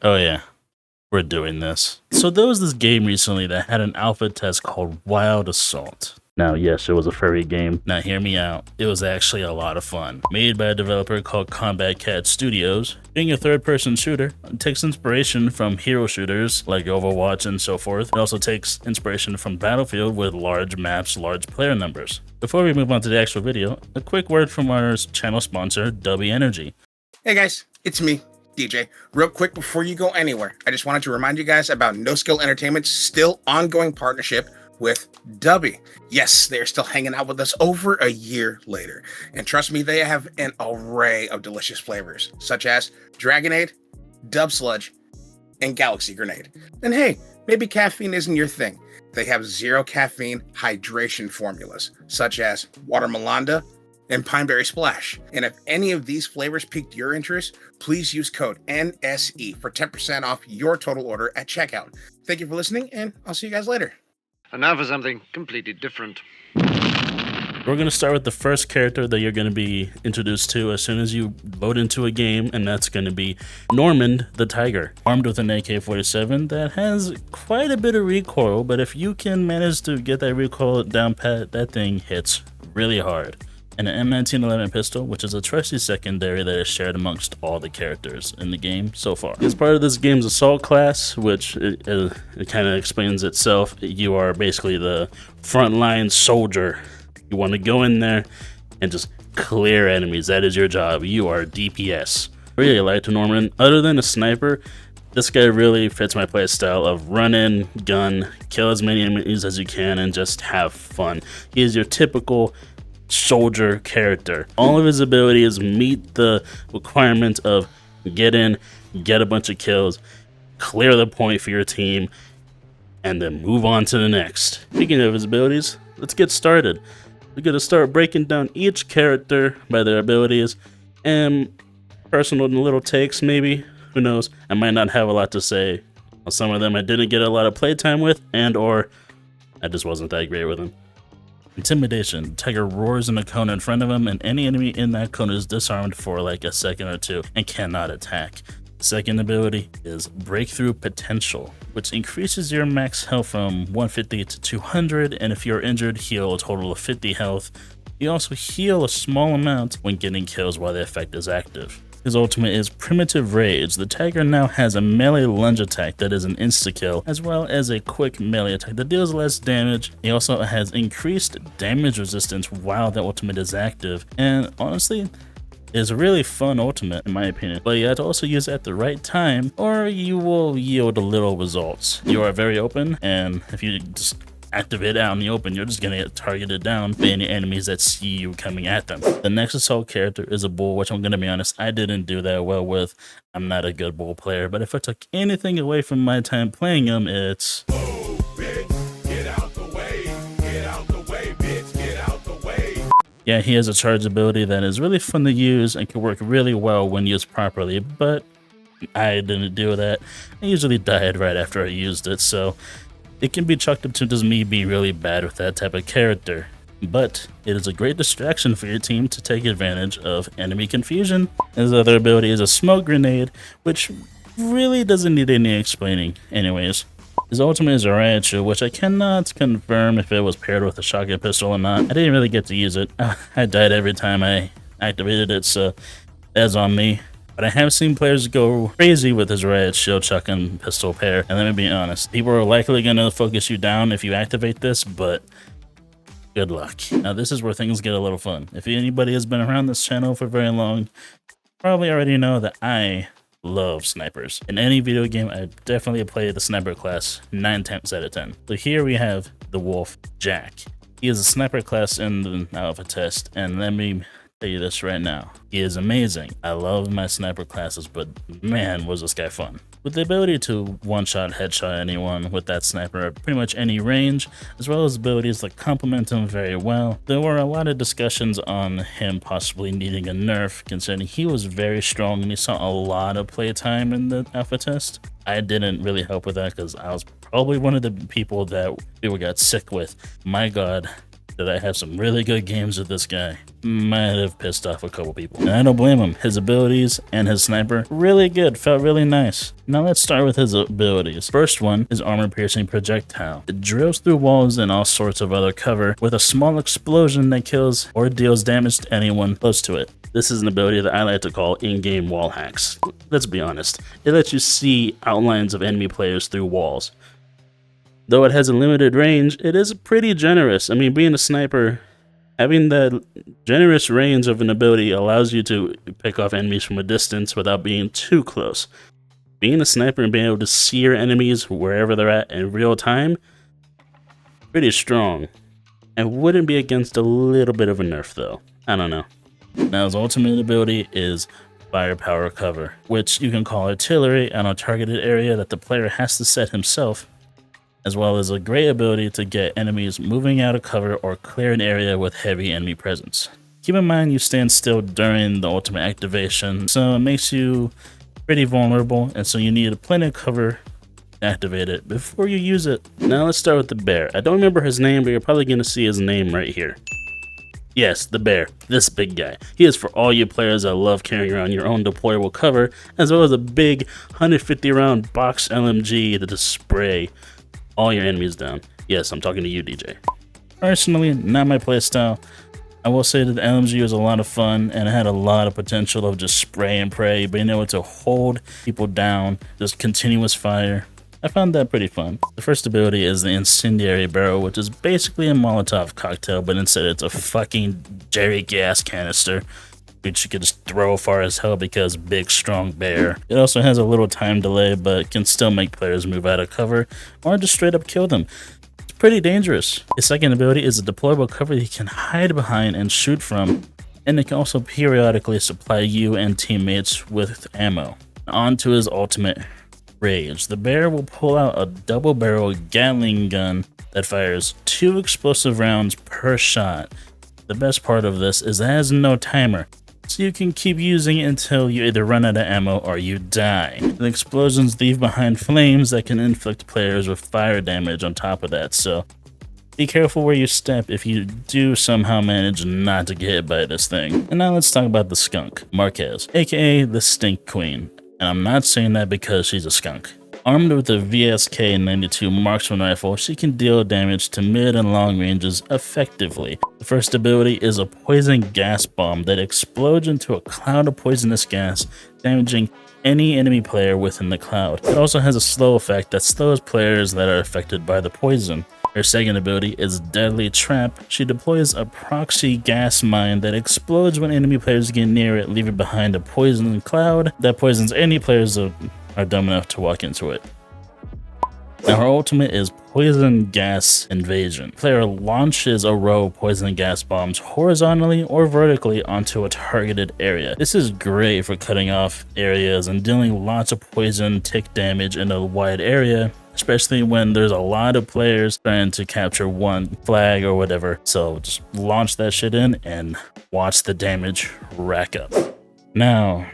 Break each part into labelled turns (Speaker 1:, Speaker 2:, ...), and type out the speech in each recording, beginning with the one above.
Speaker 1: Oh yeah, we're doing this. So there was this game recently that had an alpha test called Wild Assault. Now, yes, it was a furry game. Now, hear me out. It was actually a lot of fun. Made by a developer called Combat Cat Studios. Being a third-person shooter, it takes inspiration from hero shooters like Overwatch and so forth. It also takes inspiration from Battlefield with large maps, large player numbers. Before we move on to the actual video, a quick word from our channel sponsor, Dubby Energy.
Speaker 2: Hey guys, it's me, DJ. Real quick before you go anywhere, I just wanted to remind you guys about NoSkill Entertainment's still ongoing partnership with Dubby. Yes, they're still hanging out with us over a year later. And trust me, they have an array of delicious flavors, such as Dragonade, Dub Sludge, and Galaxy Grenade. And hey, maybe caffeine isn't your thing. They have zero caffeine hydration formulas, such as Water Melanda and Pineberry Splash. And if any of these flavors piqued your interest, please use code NSE for 10% off your total order at checkout. Thank you for listening, and I'll see you guys later.
Speaker 3: And now for something completely different.
Speaker 1: We're going to start with the first character that you're going to be introduced to as soon as you load into a game, and that's going to be Normand the Tiger, armed with an AK-47 that has quite a bit of recoil, but if you can manage to get that recoil down pat, that thing hits really hard. And an M1911 pistol, which is a trusty secondary that is shared amongst all the characters in the game so far. As part of this game's assault class, which it kind of explains itself, you are basically the frontline soldier. You want to go in there and just clear enemies. That is your job. You are DPS. I really like Normand. Other than a sniper, this guy really fits my play style of run in, gun, kill as many enemies as you can, and just have fun. He is your typical soldier character. All of his abilities meet the requirement of get in, get a bunch of kills, clear the point for your team, and then move on to the next. Speaking of his abilities, let's get started. We're going to start breaking down each character by their abilities and personal little takes maybe. Who knows? I might not have a lot to say. Some of them I didn't get a lot of playtime with, and or I just wasn't that great with them. Intimidation. Tiger roars in a cone in front of him, and any enemy in that cone is disarmed for like a second or two and cannot attack. The second ability is Breakthrough Potential, which increases your max health from 150 to 200, and if you're injured, heal a total of 50 health. You also heal a small amount when getting kills while the effect is active. His ultimate is Primitive Rage. The Tiger now has a melee lunge attack that is an insta-kill, as well as a quick melee attack that deals less damage. He also has increased damage resistance while the ultimate is active, and honestly, is a really fun ultimate in my opinion. But you have to also use it at the right time, or you will yield little results. You are very open, and if you just activate it out in the open, you're just gonna get targeted down by any enemies that see you coming at them. The next assault character is a bull, which I'm gonna be honest, I didn't do that well with. I'm not a good bull player, but if I took anything away from my time playing him, it's yeah, he has a charge ability that is really fun to use and can work really well when used properly, but I didn't do that. I usually died right after I used it, so it can be chalked up to just me being really bad with that type of character. But it is a great distraction for your team to take advantage of enemy confusion. His other ability is a Smoke Grenade, which really doesn't need any explaining anyways. His ultimate is a riot shield, which I cannot confirm if it was paired with a shotgun pistol or not. I didn't really get to use it. I died every time I activated it, so that's on me. But I have seen players go crazy with his riot shield shotgun pistol pair, and let me be honest, people are likely going to focus you down if you activate this, but good luck. Now this is where things get a little fun. If anybody has been around this channel for very long, you probably already know that I love snipers. In any video game, I definitely play the sniper class 9 times out of 10. So here we have the Wolf Jack. He is a sniper class in the alpha test, and let me tell you this right now, he is amazing. I love my sniper classes, but man, was this guy fun. With the ability to one-shot headshot anyone with that sniper at pretty much any range, as well as abilities that complement him very well, there were a lot of discussions on him possibly needing a nerf, considering he was very strong and he saw a lot of playtime in the alpha test. I didn't really help with that because I was probably one of the people that people got sick with. My god, that I have some really good games with this guy. Might have pissed off a couple people. And I don't blame him. His abilities and his sniper, really good, felt really nice. Now let's start with his abilities. First one is armor piercing projectile. It drills through walls and all sorts of other cover with a small explosion that kills or deals damage to anyone close to it. This is an ability that I like to call in-game wall hacks. Let's be honest, it lets you see outlines of enemy players through walls. Though it has a limited range, it is pretty generous. I mean, being a sniper, having that generous range of an ability allows you to pick off enemies from a distance without being too close. Being a sniper and being able to see your enemies wherever they're at in real time, pretty strong. And wouldn't be against a little bit of a nerf though. I don't know. Now his ultimate ability is firepower cover, which you can call artillery on a targeted area that the player has to set himself, as well as a great ability to get enemies moving out of cover or clear an area with heavy enemy presence. Keep in mind you stand still during the ultimate activation, so it makes you pretty vulnerable, and so you need plenty of cover to activate it before you use it. Now let's start with the bear. I don't remember his name, but you're probably going to see his name right here. Yes, the bear, this big guy. He is for all you players that love carrying around your own deployable cover, as well as a big 150 round box LMG to just spray all your enemies down. Yes, I'm talking to you, DJ. Personally, not my playstyle. I will say that the LMG was a lot of fun and it had a lot of potential of just spray and pray, being able to hold people down, just continuous fire. I found that pretty fun. The first ability is the incendiary barrel, which is basically a Molotov cocktail, but instead it's a fucking jerry gas canister, which you can just throw far as hell because big strong bear. It also has a little time delay, but can still make players move out of cover or just straight up kill them. It's pretty dangerous. His second ability is a deployable cover he can hide behind and shoot from, and it can also periodically supply you and teammates with ammo. On to his ultimate, Rage. The bear will pull out a double barrel Gatling gun that fires 2 explosive rounds per shot. The best part of this is it has no timer, so you can keep using it until you either run out of ammo or you die. The explosions leave behind flames that can inflict players with fire damage on top of that, so be careful where you step if you do somehow manage not to get hit by this thing. And now let's talk about the skunk, Marquez, aka the Stink Queen. And I'm not saying that because she's a skunk. Armed with a VSK-92 marksman rifle, she can deal damage to mid and long ranges effectively. The first ability is a poison gas bomb that explodes into a cloud of poisonous gas, damaging any enemy player within the cloud. It also has a slow effect that slows players that are affected by the poison. Her second ability is Deadly Trap. She deploys a proxy gas mine that explodes when enemy players get near it, leaving behind a poison cloud that poisons any players that are dumb enough to walk into it. Now her ultimate is Poison Gas Invasion. The player launches a row of poison gas bombs horizontally or vertically onto a targeted area. This is great for cutting off areas and dealing lots of poison tick damage in a wide area, especially when there's a lot of players trying to capture one flag or whatever. So just launch that shit in and watch the damage rack up. Now,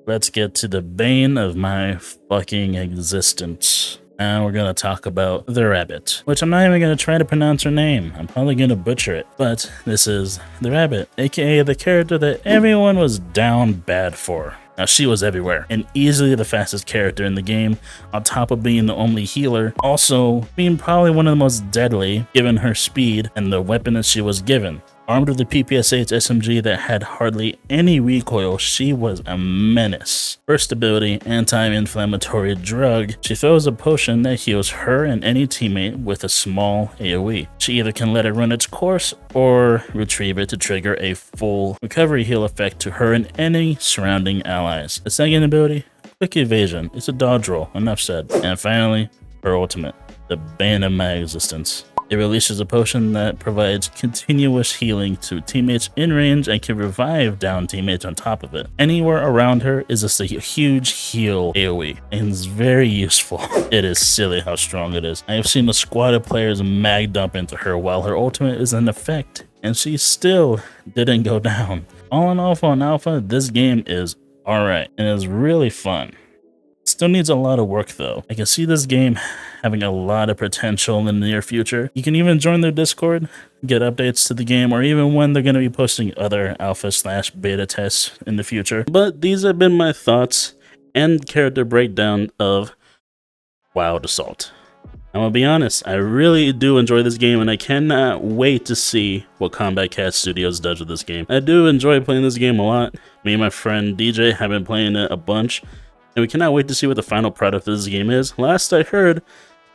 Speaker 1: let's get to the bane of my fucking existence. Now we're gonna talk about the rabbit, which I'm not even gonna try to pronounce her name. I'm probably gonna butcher it, but this is the rabbit, aka the character that everyone was down bad for. Now she was everywhere, and easily the fastest character in the game, on top of being the only healer, also being probably one of the most deadly given her speed and the weapon that she was given. Armed with a PPSH SMG that had hardly any recoil, she was a menace. First ability, anti-inflammatory drug. She throws a potion that heals her and any teammate with a small AoE. She either can let it run its course or retrieve it to trigger a full recovery heal effect to her and any surrounding allies. The second ability, quick evasion. It's a dodge roll, enough said. And finally, her ultimate, the bane of my existence. It releases a potion that provides continuous healing to teammates in range and can revive down teammates on top of it. Anywhere around her is just a huge heal AoE, and it's very useful. It is silly how strong it is. I have seen a squad of players mag dump into her while her ultimate is in effect, and she still didn't go down. All in all, for an alpha, this game is alright, and it's really fun. It's Still needs a lot of work though. I can see this game having a lot of potential in the near future. You can even join their Discord, get updates to the game, or even when they're going to be posting other alpha/beta tests in the future. But these have been my thoughts and character breakdown of Wild Assault. I'm gonna be honest, I really do enjoy this game and I cannot wait to see what Combat Cat Studios does with this game. I do enjoy playing this game a lot. Me and my friend DJ have been playing it a bunch, and we cannot wait to see what the final product of this game is. Last I heard,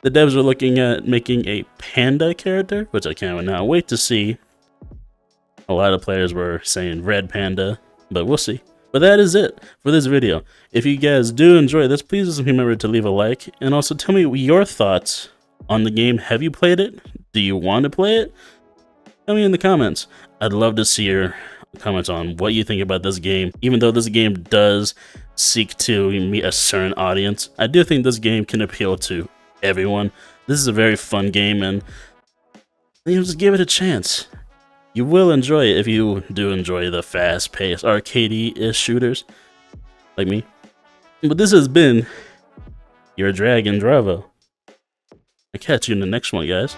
Speaker 1: the devs are looking at making a panda character, which I cannot wait to see. A lot of players were saying red panda, but we'll see. But that is it for this video. If you guys do enjoy this, please just remember to leave a like, and also tell me your thoughts on the game. Have you played it? Do you want to play it? Tell me in the comments. I'd love to see your comments on what you think about this game. Even though this game does seek to meet a certain audience, I do think this game can appeal to everyone. This is a very fun game, and just give it a chance. You will enjoy it if you do enjoy the fast-paced, arcadey-ish shooters, like me. But this has been your Dragon Dravo. I'll catch you in the next one, guys.